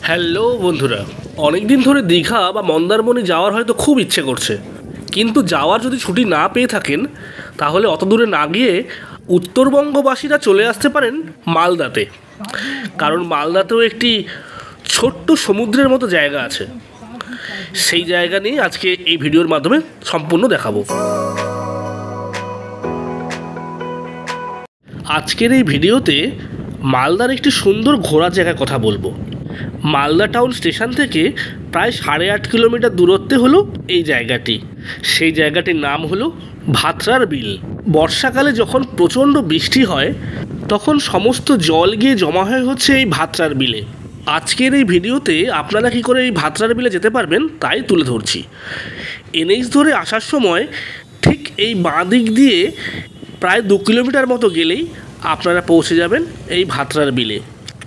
Hello বন্ধুরা, অনেকদিন ধরে দীঘা বা মন্দারমণি যাওয়ার হয়তো খুব ইচ্ছে করছে, কিন্তু যাওয়ার যদি ছুটি না পেয়ে থাকেন তাহলে অত দূরে না গিয়ে উত্তরবঙ্গবাসীরা চলে আসতে পারেন মালদাতে। কারণ মালদাতেও একটি ছোট্ট সমুদ্রের মতো জায়গা আছে। সেই জায়গা নিয়ে আজকে এই ভিডিওর মাধ্যমে সম্পূর্ণ দেখাবো। আজকের এই ভিডিওতে মালদার একটি সুন্দর ঘোরার জায়গার কথা বলবো। মালদা টাউন স্টেশন থেকে প্রায় 8.5 কিলোমিটার দূরত্বে হলো এই জায়গাটি। সেই জায়গাটির নাম হলো ভাতরার বিল। বর্ষাকালে যখন প্রচণ্ড বৃষ্টি হয় তখন সমস্ত জল গিয়ে জমা হচ্ছে এই ভাতরার বিলে। আজকের এই ভিডিওতে আপনারা কী করে এই ভাতরার বিলে যেতে পারবেন তাই তুলে ধরছি। এনএইচ ধরে আসার সময় ঠিক এই বাঁ দিক দিয়ে প্রায় 2 কিলোমিটার মতো গেলেই আপনারা পৌঁছে যাবেন এই ভাতরার বিলে।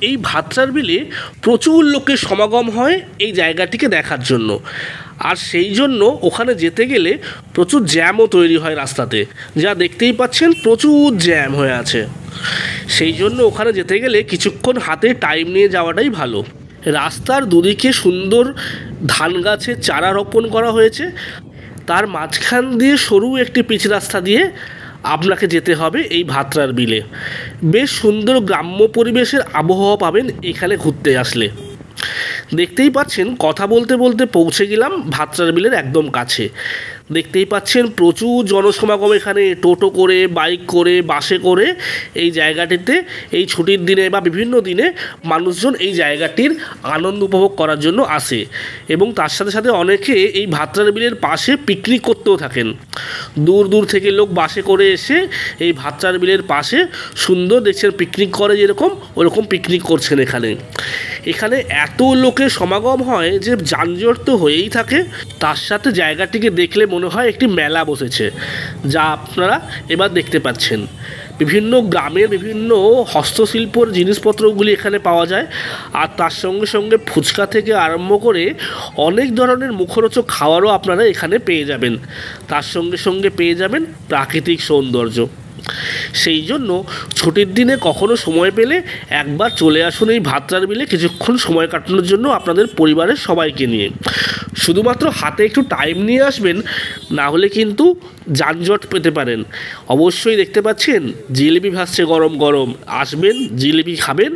এই ভাতরার বিলে প্রচুর লোকের সমাগম হয় এই জায়গাটিকে দেখার জন্য, আর সেই জন্য ওখানে যেতে গেলে প্রচুর জ্যামও তৈরি হয় রাস্তাতে, যা দেখতেই পাচ্ছেন প্রচুর জ্যাম হয়ে আছে। সেই জন্য ওখানে যেতে গেলে কিছুক্ষণ হাতে টাইম নিয়ে যাওয়াটাই ভালো। রাস্তার দুদিকে সুন্দর ধান গাছের চারা রোপণ করা হয়েছে, তার মাঝখান দিয়ে সরু একটি পিচ রাস্তা দিয়ে আপনাকে যেতে হবে এই ভাতরার বিলে। বেশ সুন্দর গ্রাম্য পরিবেশের আবহাওয়া পাবেন এখানে ঘুরতে আসলে। দেখতেই পাচ্ছেন কথা বলতে বলতে পৌঁছে গেলাম ভাতরার বিলের একদম কাছে। দেখতেই পাচ্ছেন প্রচুর জনসমাগম এখানে, টোটো করে, বাইক করে, বাসে করে এই জায়গাটিতে এই ছুটির দিনে বা বিভিন্ন দিনে মানুষজন এই জায়গাটির আনন্দ উপভোগ করার জন্য আসে। এবং তার সাথে সাথে অনেকে এই ভাতরার বিলের পাশে পিকনিক করতেও থাকেন। দূর দূর থেকে লোক বাসে করে এসে এই ভাতরার বিলের পাশে সুন্দর দেখছেন পিকনিক করে, যেরকম ওরকম পিকনিক করছেন এখানে। এখানে এত লোকের সমাগম হয় যে যানজট তো হয়েই থাকে, তার সাথে জায়গাটিকে দেখলে মনে হয় একটি মেলা বসেছে, যা আপনারা এবার দেখতে পাচ্ছেন। বিভিন্ন গ্রামের বিভিন্ন হস্তশিল্পর জিনিসপত্রগুলি এখানে পাওয়া যায়, আর তার সঙ্গে সঙ্গে ফুচকা থেকে আরম্ভ করে অনেক ধরনের মুখরোচক খাবারও আপনারা এখানে পেয়ে যাবেন। তার সঙ্গে সঙ্গে পেয়ে যাবেন প্রাকৃতিক সৌন্দর্য। সেই জন্য ছুটির দিনে কখনো সময় পেলে একবার চলে আসুন এই ভাতরার বিলে কিছুক্ষণ সময় কাটানোর জন্য আপনাদের পরিবারের সবাইকে নিয়ে। শুধুমাত্র হাতে একটু টাইম নিয়ে আসবেন, না হলে কিন্তু যানজট পেতে পারেন। অবশ্যই দেখতে পাচ্ছেন জিলিপি ভাসছে গরম গরম, আসবেন জিলিপি খাবেন,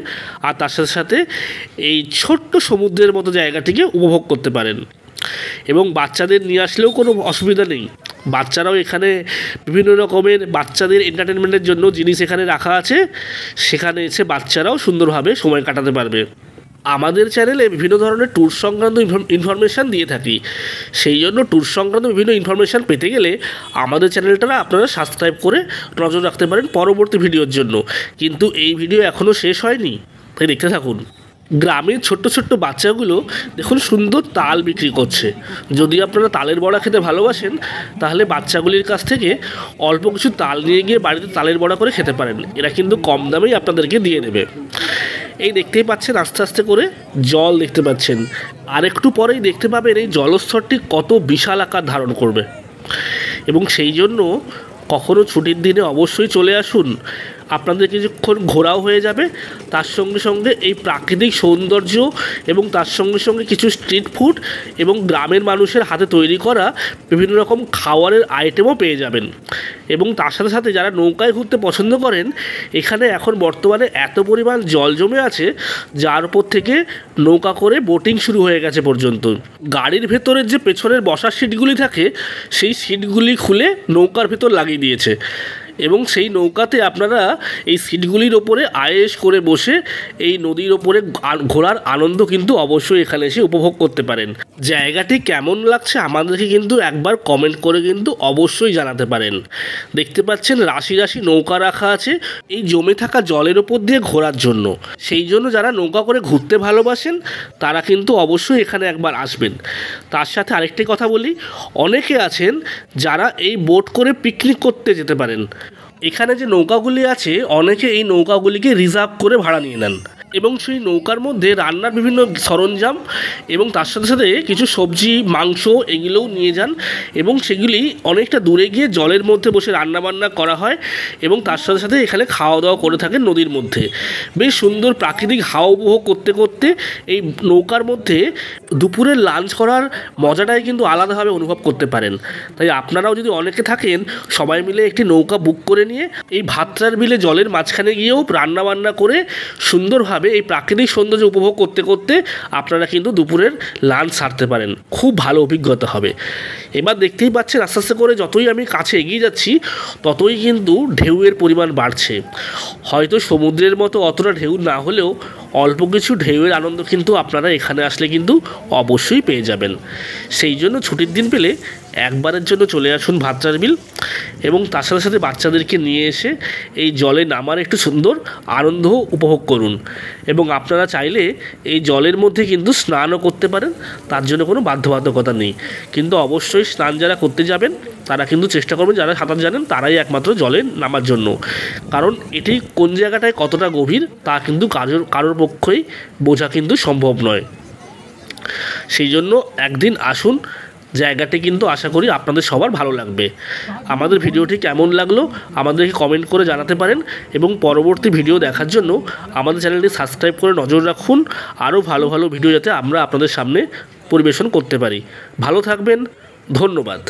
আর তার সাথে সাথে এই ছোট্ট সমুদ্রের মতো জায়গাটিকে উপভোগ করতে পারেন। এবং বাচ্চাদের নিয়ে আসলেও কোনো অসুবিধা নেই, বাচ্চারাও এখানে বিভিন্ন রকমের বাচ্চাদের এন্টারটেনমেন্টের জন্য জিনিস এখানে রাখা আছে, সেখানে এসে বাচ্চারাও সুন্দরভাবে সময় কাটাতে পারবে। আমাদের চ্যানেলে বিভিন্ন ধরনের ট্যুর সংক্রান্ত ইনফরমেশান দিয়ে থাকি, সেই জন্য ট্যুর সংক্রান্ত বিভিন্ন ইনফরমেশান পেতে গেলে আমাদের চ্যানেলটা আপনারা সাবস্ক্রাইব করে নজর রাখতে পারেন পরবর্তী ভিডিওর জন্য। কিন্তু এই ভিডিও এখনও শেষ হয়নি, তাই দেখতে থাকুন। গ্রামের ছোট্ট ছোট্ট বাচ্চাগুলো দেখুন সুন্দর তাল বিক্রি করছে। যদি আপনারা তালের বড়া খেতে ভালোবাসেন তাহলে বাচ্চাগুলির কাছ থেকে অল্প কিছু তাল নিয়ে গিয়ে বাড়িতে তালের বড়া করে খেতে পারেন, এরা কিন্তু কম দামেই আপনাদেরকে দিয়ে দেবে। এই দেখতেই পাচ্ছেন আস্তে আস্তে করে জল দেখতে পাচ্ছেন, আর একটু পরেই দেখতে পাবেন এই জলস্তরটি কত বিশাল আকার ধারণ করবে। এবং সেই জন্য কখনো ছুটির দিনে অবশ্যই চলে আসুন, আপনাদের কিছুক্ষণ ঘোরাও হয়ে যাবে, তার সঙ্গে সঙ্গে এই প্রাকৃতিক সৌন্দর্য এবং তার সঙ্গে সঙ্গে কিছু স্ট্রিট ফুড এবং গ্রামের মানুষের হাতে তৈরি করা বিভিন্ন রকম খাবারের আইটেমও পেয়ে যাবেন। এবং তার সাথে সাথে যারা নৌকায় ঘুরতে পছন্দ করেন, এখানে এখন বর্তমানে এত পরিমাণ জল জমে আছে যার উপর থেকে নৌকা করে বোটিং শুরু হয়ে গেছে পর্যন্ত। গাড়ির ভেতরের যে পেছনের বসার সিটগুলি থাকে সেই সিটগুলি খুলে নৌকার ভেতর লাগিয়ে দিয়েছে, এবং সেই নৌকাতে আপনারা এই সিটগুলির ওপরে আয়েশ করে বসে এই নদীর ওপরে ঘোরার আনন্দ কিন্তু অবশ্যই এখানে এসে উপভোগ করতে পারেন। জায়গাটি কেমন লাগছে আমাদেরকে কিন্তু একবার কমেন্ট করে কিন্তু অবশ্যই জানাতে পারেন। দেখতে পাচ্ছেন রাশি রাশি নৌকা রাখা আছে এই জমে থাকা জলের ওপর দিয়ে ঘোরার জন্য। সেই জন্য যারা নৌকা করে ঘুরতে ভালোবাসেন তারা কিন্তু অবশ্যই এখানে একবার আসবেন। তার সাথে আরেকটি কথা বলি, অনেকে আছেন যারা এই বোট করে পিকনিক করতে যেতে পারেন। এখানে যে নৌকাগুলি আছে অনেকে এই নৌকাগুলিকে রিজার্ভ করে ভাড়া নিয়ে নেন, এবং সেই নৌকার মধ্যে রান্নার বিভিন্ন সরঞ্জাম এবং তার সাথে সাথে কিছু সবজি মাংস এগুলোও নিয়ে যান এবং সেগুলি অনেকটা দূরে গিয়ে জলের মধ্যে বসে রান্নাবান্না করা হয় এবং তার সাথে সাথে এখানে খাওয়া দাওয়া করে থাকেন নদীর মধ্যে। বেশ সুন্দর প্রাকৃতিক হাওয়া উপভোগ করতে করতে এই নৌকার মধ্যে দুপুরের লাঞ্চ করার মজাটাই কিন্তু আলাদাভাবে অনুভব করতে পারেন। তাই আপনারাও যদি অনেকে থাকেন সবাই মিলে একটি নৌকা বুক করে নিয়ে এই ভাতরার বিলে জলের মাঝখানে গিয়েও রান্নাবান্না করে সুন্দরভাবে এই প্রাকৃতিক সৌন্দর্য উপভোগ করতে করতে আপনারা কিন্তু দুপুরের লাঞ্চ সারতে পারেন। খুব ভালো অভিজ্ঞতা হবে। এবার দেখতেই পাচ্ছেন আস্তে আস্তে করে যতই আমি কাছে এগিয়ে যাচ্ছি ততই কিন্তু ঢেউয়ের পরিমাণ বাড়ছে। হয়তো সমুদ্রের মতো অতটা ঢেউ না হলেও অল্প কিছু ঢেউয়ের আনন্দ কিন্তু আপনারা এখানে আসলে কিন্তু অবশ্যই পেয়ে যাবেন। সেই জন্য ছুটির দিন পেলে একবারের জন্য চলে আসুন ভাতরার বিল এবং তার সাথে সাথে বাচ্চাদেরকে নিয়ে এসে এই জলে নামার একটু সুন্দর আনন্দ উপভোগ করুন। এবং আপনারা চাইলে এই জলের মধ্যে কিন্তু স্নানও করতে পারেন, তার জন্য কোনো বাধ্যবাধকতা নেই। কিন্তু অবশ্যই স্নান যারা করতে যাবেন তারা কিন্তু চেষ্টা করবেন যারা সাঁতার জানেন তারাই একমাত্র জলে নামার জন্য, কারণ এটি কোন জায়গাটায় কতটা গভীর তা কিন্তু কারোর পক্ষেই বোঝা কিন্তু সম্ভব নয়। সেই জন্য একদিন আসুন, জায়গাটি কিন্তু আশা করি আপনাদের সবার ভালো লাগবে। আমাদের ভিডিওটি কেমন লাগলো আমাদেরকে কমেন্ট করে জানাতে পারেন এবং পরবর্তী ভিডিও দেখার জন্য আমাদের চ্যানেলটি সাবস্ক্রাইব করে নজর রাখুন। আরও ভালো ভালো ভিডিও যাতে আমরা আপনাদের সামনে পরিবেশন করতে পারি। ভালো থাকবেন, ধন্যবাদ।